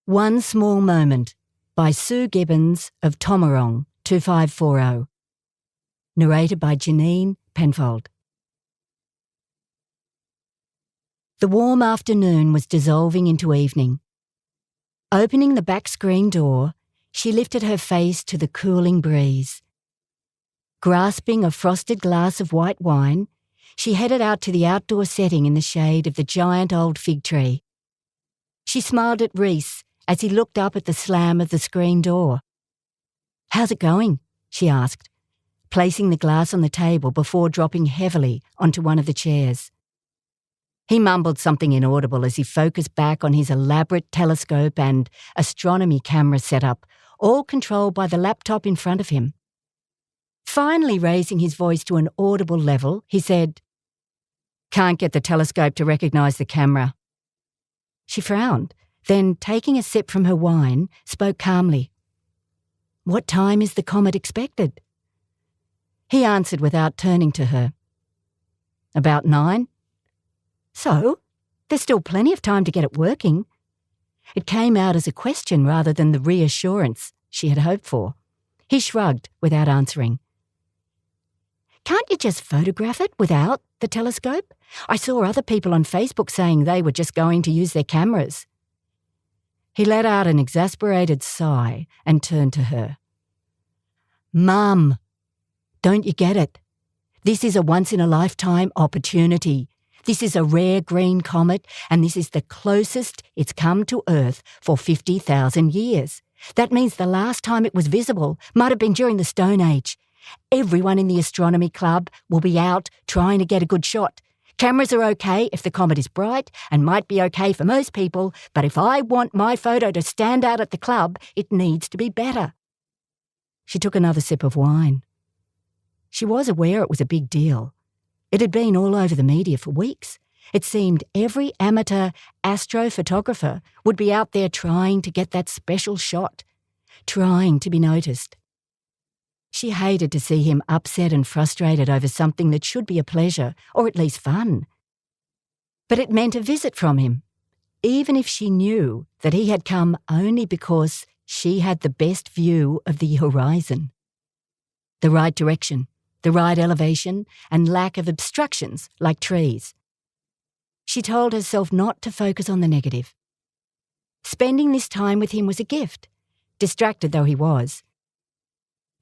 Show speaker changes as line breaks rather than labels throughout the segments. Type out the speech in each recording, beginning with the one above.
One Small Moment by Sue Gibbens of Tomarong, 2540. Narrated by Janine Penfold. The warm afternoon was dissolving into evening. Opening the back screen door, she lifted her face to the cooling breeze. Grasping a frosted glass of white wine, she headed out to the outdoor setting in the shade of the giant old fig tree. She smiled at Reese as he looked up at the slam of the screen door. "How's it going?" she asked, placing the glass on the table before dropping heavily onto one of the chairs. He mumbled something inaudible as he focused back on his elaborate telescope and astronomy camera setup, all controlled by the laptop in front of him. Finally raising his voice to an audible level, he said, "Can't get the telescope to recognise the camera." She frowned, then taking a sip from her wine, spoke calmly. "What time is the comet expected?" He answered without turning to her. "About 9. "So, there's still plenty of time to get it working." It came out as a question rather than the reassurance she had hoped for. He shrugged without answering. "Can't you just photograph it without the telescope? I saw other people on Facebook saying they were just going to use their cameras." He let out an exasperated sigh and turned to her. "Mum, don't you get it? This is a once-in-a-lifetime opportunity. This is a rare green comet, and this is the closest it's come to Earth for 50,000 years. That means the last time it was visible might have been during the Stone Age. Everyone in the astronomy club will be out trying to get a good shot. Cameras are okay if the comet is bright and might be okay for most people, but if I want my photo to stand out at the club, it needs to be better." She took another sip of wine. She was aware it was a big deal. It had been all over the media for weeks. It seemed every amateur astrophotographer would be out there trying to get that special shot, trying to be noticed. She hated to see him upset and frustrated over something that should be a pleasure, or at least fun. But it meant a visit from him, even if she knew that he had come only because she had the best view of the horizon. The right direction, the right elevation, and lack of obstructions like trees. She told herself not to focus on the negative. Spending this time with him was a gift, distracted though he was.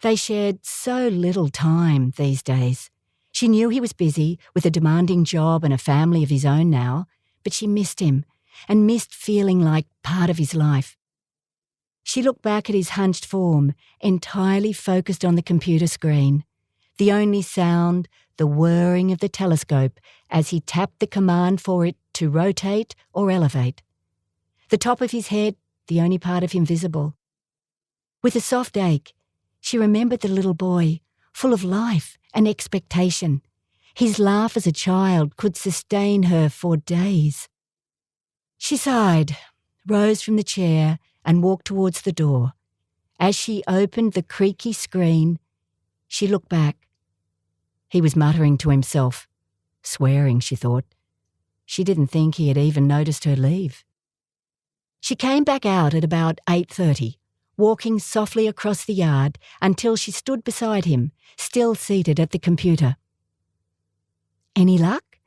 They shared so little time these days. She knew he was busy with a demanding job and a family of his own now, but she missed him and missed feeling like part of his life. She looked back at his hunched form, entirely focused on the computer screen. The only sound, the whirring of the telescope as he tapped the command for it to rotate or elevate. The top of his head, the only part of him visible. With a soft ache, she remembered the little boy, full of life and expectation. His laugh as a child could sustain her for days. She sighed, rose from the chair and walked towards the door. As she opened the creaky screen, she looked back. He was muttering to himself, swearing, she thought. She didn't think he had even noticed her leave. She came back out at about 8:30. Walking softly across the yard until she stood beside him, still seated at the computer. "Any luck?"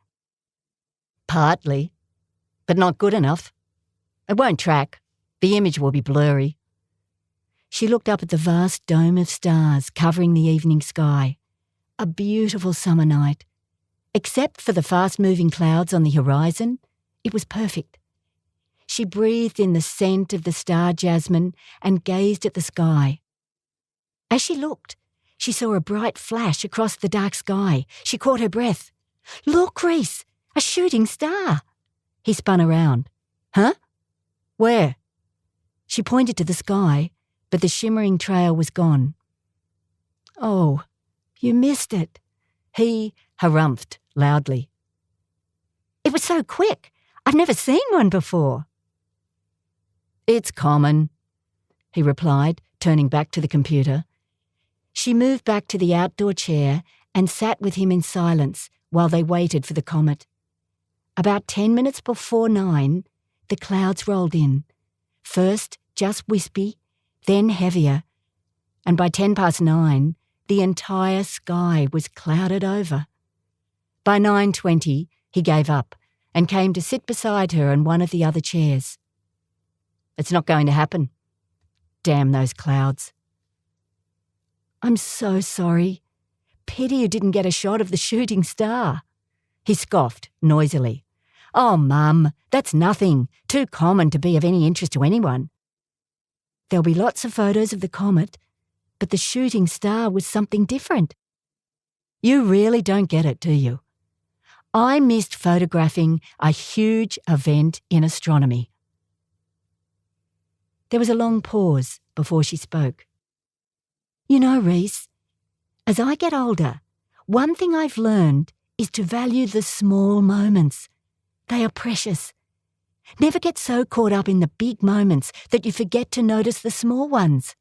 "Partly, but not good enough. It won't track. The image will be blurry." She looked up at the vast dome of stars covering the evening sky. A beautiful summer night. Except for the fast-moving clouds on the horizon, it was perfect. She breathed in the scent of the star jasmine and gazed at the sky. As she looked, she saw a bright flash across the dark sky. She caught her breath. "Look, Reese, a shooting star." He spun around. "Huh? Where?" She pointed to the sky, but the shimmering trail was gone. "Oh, you missed it," he harumphed loudly. "It was so quick. I've never seen one before." "It's common," he replied, turning back to the computer. She moved back to the outdoor chair and sat with him in silence while they waited for the comet. About 10 minutes before 9, the clouds rolled in, first just wispy, then heavier, and by 9:10, the entire sky was clouded over. By 9:20, he gave up and came to sit beside her in one of the other chairs. "It's not going to happen. Damn those clouds." "I'm so sorry. Pity you didn't get a shot of the shooting star." He scoffed noisily. "Oh, Mum, that's nothing. Too common to be of any interest to anyone." "There'll be lots of photos of the comet, but the shooting star was something different." "You really don't get it, do you? I missed photographing a huge event in astronomy." There was a long pause before she spoke. "You know, Reese, as I get older, one thing I've learned is to value the small moments. They are precious. Never get so caught up in the big moments that you forget to notice the small ones.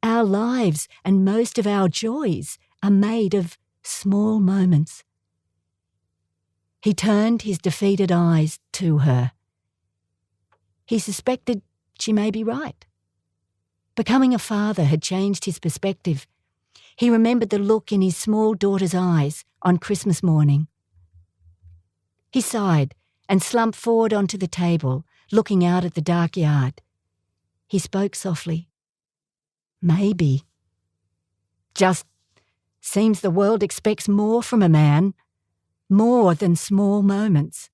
Our lives and most of our joys are made of small moments." He turned his defeated eyes to her. He suspected she may be right. Becoming a father had changed his perspective. He remembered the look in his small daughter's eyes on Christmas morning. He sighed and slumped forward onto the table, looking out at the dark yard. He spoke softly. "Maybe. Just seems the world expects more from a man, more than small moments."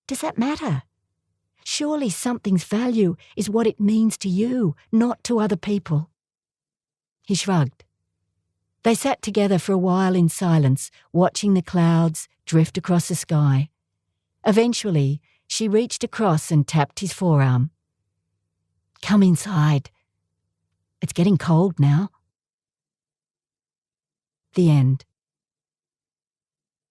"Does that matter? Surely something's value is what it means to you, not to other people." He shrugged. They sat together for a while in silence, watching the clouds drift across the sky. Eventually, she reached across and tapped his forearm. "Come inside. It's getting cold now." The end.